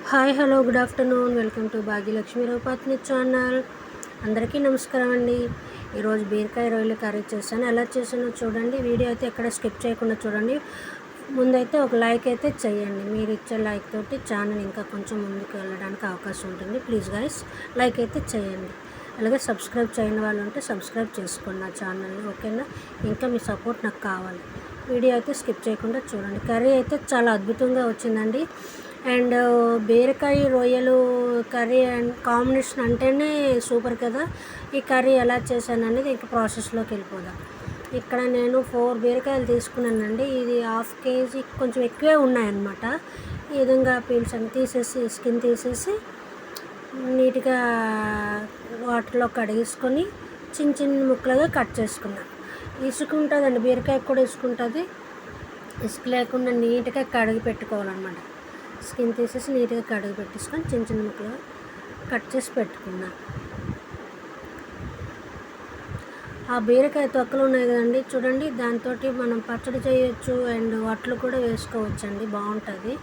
Hi hello good afternoon welcome to Bhagyalakshmi Rao పత్ని channel. అందరికీ నమస్కారం అండి. ఈరోజు బీరకాయ రొయ్యలు కర్రీ చేశాను. ఎలా చేశానో చూడండి. వీడియో అయితే ఎక్కడ స్కిప్ చేయకుండా చూడండి. ముందైతే ఒక లైక్ అయితే చేయండి. మీరు ఇచ్చే లైక్ తోటి ఛానల్ ఇంకా కొంచెం ముందుకు వెళ్ళడానికి అవకాశం ఉంటుంది. ప్లీజ్ గైస్ లైక్ అయితే చేయండి. అలాగే సబ్స్క్రైబ్ చేయని వాళ్ళు ఉంటే సబ్స్క్రైబ్ చేసుకోండి నా ఛానల్ని, ఓకేనా? ఇంకా మీ సపోర్ట్ నాకు కావాలి. వీడియో అయితే స్కిప్ చేయకుండా చూడండి. కర్రీ అయితే చాలా అద్భుతంగా వచ్చిందండి. అండ్ బీరకాయ రొయ్యలు కర్రీ అండ్ కాంబినేషన్ అంటేనే సూపర్ కదా. ఈ కర్రీ ఎలా చేశాను అనేది ఇంకా ప్రాసెస్లోకి వెళ్ళిపోదాం. ఇక్కడ నేను 4 బీరకాయలు తీసుకున్నానండి. ఇది హాఫ్ కేజీ కొంచెం ఎక్కువే ఉన్నాయన్నమాట. ఈ విధంగా పీల్స్ అన్ని తీసేసి స్కిన్ తీసేసి నీట్గా వాటర్లో కడిగేసుకొని చిన్న చిన్న ముక్కలుగా కట్ చేసుకున్నాను. ఇసుక ఉంటుందండి, బీరకాయ కూడా ఇసుక ఉంటుంది. ఇసుక లేకుండా నీట్గా కడిగి పెట్టుకోవాలన్నమాట. స్కిన్ తీసేసి నీట్గా కడిగి పెట్టేసుకొని చిన్న చిన్న ముక్కలుగా కట్ చేసి పెట్టుకున్నా. ఆ బీరకాయ తొక్కలు ఉన్నాయి కదండి, చూడండి. దాంతో మనం పచ్చడి చేయొచ్చు అండ్ వట్లు కూడా వేసుకోవచ్చండి, బాగుంటుంది.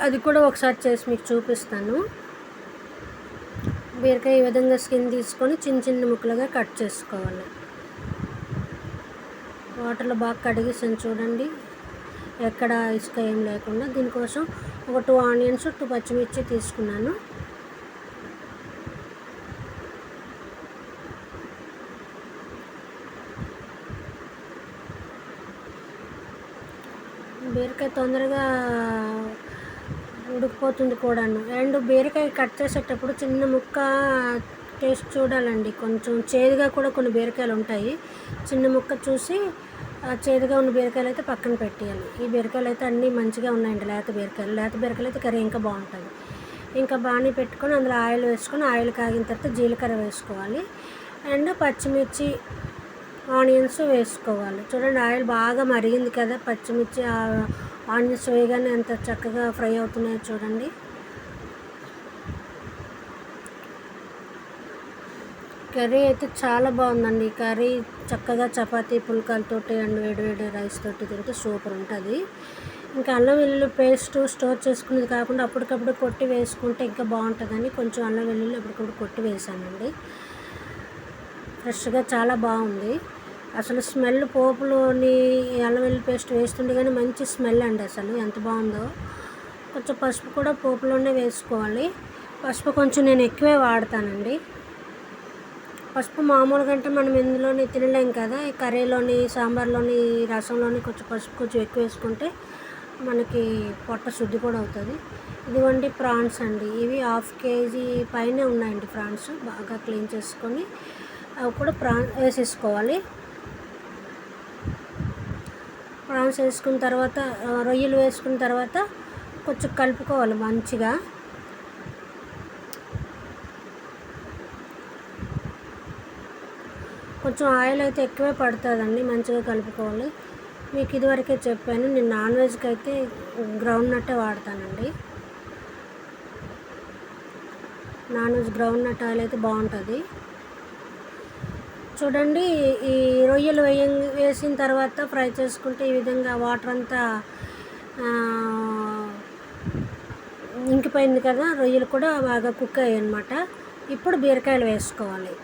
అది కూడా ఒకసారి చేసి మీకు చూపిస్తాను. బీరకాయ ఈ విధంగా స్కిన్ తీసుకొని చిన్న చిన్న ముక్కలుగా కట్ చేసుకోవాలి. వాటర్లో బాగా కడిగేసాను చూడండి, ఎక్కడ ఇసుక ఏం లేకుండా. దీనికోసం ఒక 2 ఆనియన్స్ 2 పచ్చిమిర్చి తీసుకున్నాను. బీరకాయ తొందరగా ఉడికిపోతుంది కూడాను. అండ్ బీరకాయ కట్ చేసేటప్పుడు చిన్న ముక్క టేస్ట్ చూడాలండి. కొంచెం చేదుగా కూడా కొన్ని బీరకాయలు ఉంటాయి. చిన్న ముక్క చూసి చేదుగా ఉన్న బీరకాయలు అయితే పక్కన పెట్టేయాలి. ఈ బీరకాయలు అయితే అన్నీ మంచిగా ఉన్నాయండి. లేత బీరకాయలు అయితే కర్రీ ఇంకా బాగుంటుంది. ఇంకా బాణీ పెట్టుకొని అందులో ఆయిల్ వేసుకొని ఆయిల్ కాగిన తర్వాత జీలకర్ర వేసుకోవాలి అండ్ పచ్చిమిర్చి ఆనియన్స్ వేసుకోవాలి. చూడండి, ఆయిల్ బాగా మరిగింది కదా. పచ్చిమిర్చి ఆనియన్స్ వేయగానే ఎంత చక్కగా ఫ్రై అవుతున్నాయో చూడండి. కర్రీ అయితే చాలా బాగుందండి. ఈ కర్రీ చక్కగా చపాతీ పుల్కాలతోటి అండ్ వేడి రైస్ తోటి తింటే సూపర్ ఉంటుంది. ఇంకా అల్లం వెల్లుల్లి పేస్ట్ స్టోర్ చేసుకునేది కాకుండా అప్పటికప్పుడు కొట్టి వేసుకుంటే ఇంకా బాగుంటుందని కొంచెం అల్లం వెల్లుల్లి అప్పటికప్పుడు కొట్టి వేసానండి. ఫ్రెష్గా చాలా బాగుంది. అసలు స్మెల్ పోపులోని అల్లం వెల్లుల్లి పేస్ట్ వేస్తుండే కానీ మంచి స్మెల్ అండి. అసలు ఎంత బాగుందో. కొంచెం పసుపు కూడా పోపులోనే వేసుకోవాలి. పసుపు కొంచెం నేను ఎక్కువే వాడతానండి. పసుపు మామూలుగా అంటే మనం ఇందులోని తినలేం కదా. ఈ కర్రీలోని, సాంబార్లోని, రసంలోని కొంచెం పసుపు కొంచెం ఎక్కువ వేసుకుంటే మనకి పొట్ట శుద్ధి కూడా అవుతుంది. ఇదిగోండి ప్రాన్స్ అండి. ఇవి హాఫ్ కేజీ పైనే ఉన్నాయండి ప్రాన్స్. బాగా క్లీన్ చేసుకొని అవి కూడా వేసేసుకోవాలి. ప్రాన్స్ వేసుకున్న తర్వాత రొయ్యలు వేసుకున్న తర్వాత కొంచెం కలుపుకోవాలి మంచిగా. కొంచెం ఆయిల్ అయితే ఎక్కువే పడుతుందండి, మంచిగా కలుపుకోవాలి. మీకు ఇదివరకే చెప్పాను, నేను నాన్ వెజ్కి అయితే గ్రౌండ్ నట్టే వాడతానండి. Non veg groundnut oil అయితే బాగుంటుంది. చూడండి, ఈ రొయ్యలు వేసిన తర్వాత ఫ్రై చేసుకుంటే ఈ విధంగా వాటర్ అంతా ఇంకిపోయింది కదా. రొయ్యలు కూడా బాగా కుక్ అయ్యాయి అన్నమాట. ఇప్పుడు బీరకాయలు వేసుకోవాలి.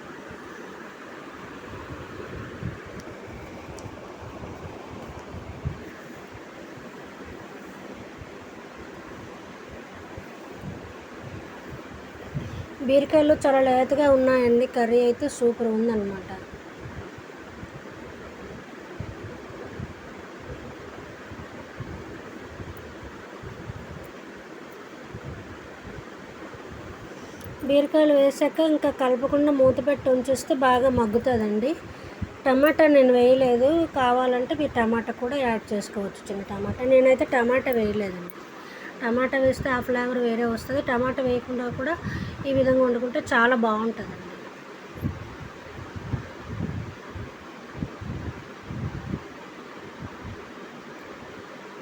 బీరకాయలు చాలా లేతగా ఉన్నాయండి. కర్రీ అయితే సూపర్ ఉందన్నమాట. బీరకాయలు వేసాక ఇంకా కలపకుండా మూత పెట్టి ఉంచేస్తే బాగా మగ్గుతుందండి. టమాటా నేను వేయలేదు. కావాలంటే మీరు టమాటా కూడా యాడ్ చేసుకోవచ్చు, చిన్న టమాటా. నేనైతే టమాటా వేయలేదండి. టమాటా వేస్తే ఆ ఫ్లేవర్ వేరే వస్తుంది. టమాటా వేయకుండా కూడా ఈ విధంగా వండుకుంటే చాలా బాగుంటుందండి.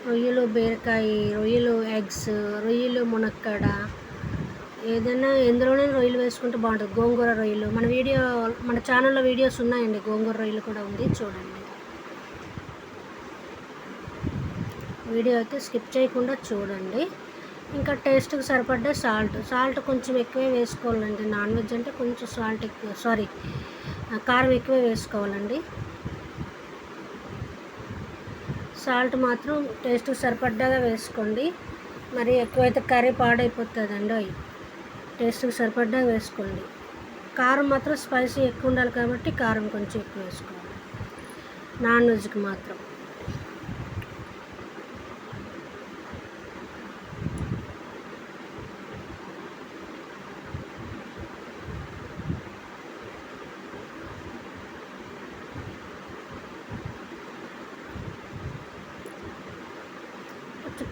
రొయ్యలు బీరకాయ, రొయ్యలు ఎగ్స్, రొయ్యలు మునక్కాడ, ఏదైనా ఎందులోనైనా రొయ్యలు వేసుకుంటే బాగుంటుంది. గోంగూర రొయ్యలు మన ఛానల్లో వీడియోస్ ఉన్నాయండి. గోంగూర రొయ్యలు కూడా ఉంది, చూడండి. వీడియో అయితే స్కిప్ చేయకుండా చూడండి. ఇంకా టేస్ట్కి సరిపడ్డ సాల్ట్ కొంచెం ఎక్కువే వేసుకోవాలండి. నాన్ వెజ్ అంటే కొంచెం సాల్ట్ ఎక్కువ, కారం ఎక్కువ వేసుకోవాలండి. సాల్ట్ మాత్రం టేస్ట్కి సరిపడ్డాగా వేసుకోండి. మరి ఎక్కువైతే కర్రీ పాడైపోతుందండి. టేస్ట్కి సరిపడ్డాగా వేసుకోండి. కారం మాత్రం స్పైసీ ఎక్కువ ఉండాలి కాబట్టి కారం కొంచెం ఎక్కువ వేసుకోవాలి నాన్ వెజ్కి మాత్రం.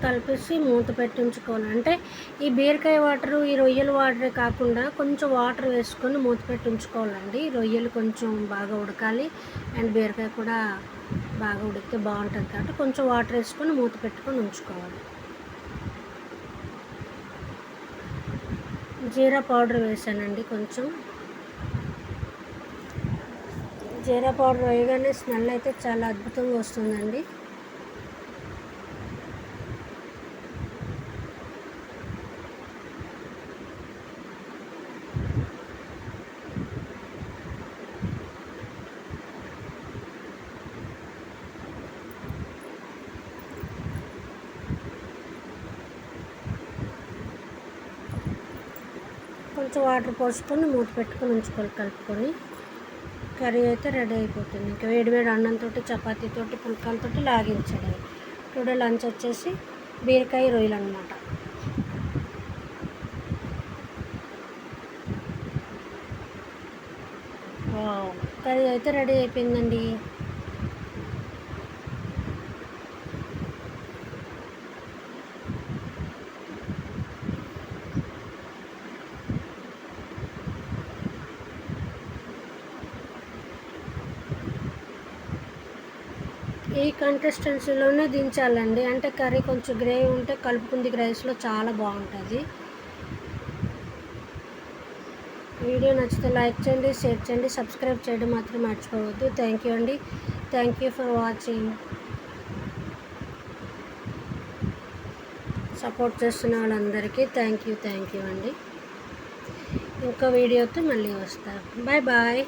కలిపేసి మూత పెట్టి ఉంచుకోవాలి. అంటే ఈ బీరకాయ వాటరు, ఈ రొయ్యల వాటరే కాకుండా కొంచెం వాటర్ వేసుకొని మూత పెట్టి ఉంచుకోవాలండి. రొయ్యలు కొంచెం బాగా ఉడకాలి అండ్ బీరకాయ కూడా బాగా ఉడికితే బాగుంటుంది కాబట్టి కొంచెం వాటర్ వేసుకొని మూత పెట్టుకొని ఉంచుకోవాలి. జీరా పౌడర్ వేసానండి. కొంచెం జీరా పౌడర్ వేయగానే స్మెల్ అయితే చాలా అద్భుతంగా వస్తుందండి. కొంచెం వాటర్ పోసుకొని మూత పెట్టుకొని ఉంచుకోవాలి కలుపుకొని. కర్రీ అయితే రెడీ అయిపోతుంది. ఇంకా వేడివేడి అన్నంతో, చపాతీతోటి, పుల్కాలతోటి లాగించడం. టుడే లంచ్ వచ్చేసి బీరకాయ రొయ్యలు అనమాట. కర్రీ అయితే రెడీ అయిపోయిందండి. ఈ కన్సిస్టెన్సీలోనే దించాలండి. అంటే కర్రీ కొంచెం గ్రేవీ ఉంటే కలుపుకుంది రైస్లో చాలా బాగుంటుంది. వీడియో నచ్చితే లైక్ చేయండి, షేర్ చేయండి, సబ్స్క్రైబ్ చేయడం మాత్రం మర్చిపోవద్దు. థ్యాంక్ యూ అండి. Thank you for watching. Support చేస్తున్న వాళ్ళందరికీ థ్యాంక్ యూ అండి. ఇంకో వీడియోతో మళ్ళీ వస్తాను. Bye bye.